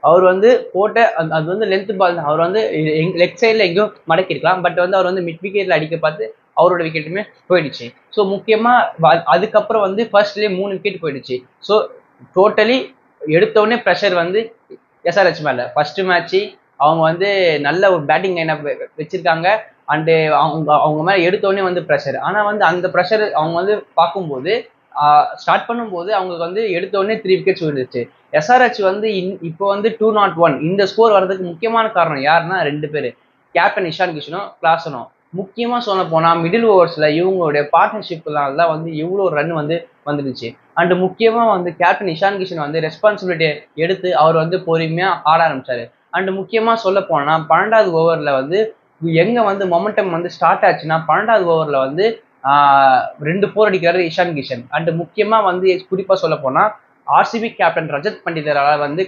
அவர் வந்து போட்ட அது வந்து லென்த் பால் தான். அவர் வந்து லெக் சைடில் எங்கேயோ மடக்கிருக்கலாம். பட் வந்து அவர் வந்து மிட் விக்கெட்ல அடிக்க பார்த்து அவரோட விக்கெட்டுமே போயிடுச்சு. ஸோ முக்கியமாக அதுக்கப்புறம் வந்து ஃபர்ஸ்ட்லேயே 3 விக்கெட் போயிடுச்சு. ஸோ டோட்டலி எடுத்தோடனே ப்ரெஷர் வந்து எஸ்ஆர்ஹெச் மேலே. ஃபர்ஸ்ட் மேட்ச்சு அவங்க வந்து நல்ல ஒரு பேட்டிங் லைன் அப் வச்சிருக்காங்க. அண்டு அவங்க மேலே எடுத்தோடனே வந்து ப்ரெஷர். ஆனால் வந்து அந்த ப்ரெஷர் அவங்க வந்து பார்க்கும்போது ஸ்டார்ட் பண்ணும்போது அவங்களுக்கு வந்து எடுத்தோடனே 3 விக்கெட்ஸ் விழுந்துச்சு. எஸ்ஆர்ஹெச் வந்து இப்போ வந்து 201 இந்த ஸ்கோர் வர்றதுக்கு முக்கியமான காரணம் யாருன்னா 2 பேர், கேப்டன் இஷான் கிஷனும் கிளாசனும். முக்கியமாக சொல்ல போனால் மிடில் ஓவர்ஸில் இவங்களுடைய பார்ட்னர்ஷிப்னால தான் வந்து இவ்வளோ ரன் வந்து வந்துடுச்சு. அண்டு முக்கியமாக வந்து கேப்டன் இஷான் கிஷன் வந்து ரெஸ்பான்சிபிலிட்டி எடுத்து அவர் வந்து பொறுமையாக ஆட ஆரம்பிச்சாரு. அண்டு முக்கியமாக சொல்ல போனால் 12வது ஓவரில் வந்து எங்கே வந்து மொமெண்டம் வந்து ஸ்டார்ட் ஆச்சுன்னா 12வது ஓவரில் வந்து 2 4 அடிக்கிறாரு இஷான் கிஷன். அண்டு முக்கியமாக வந்து குறிப்பாக சொல்ல போனால் ஆர்சிபி கேப்டன் ரஜத் பண்டிதரால் வந்து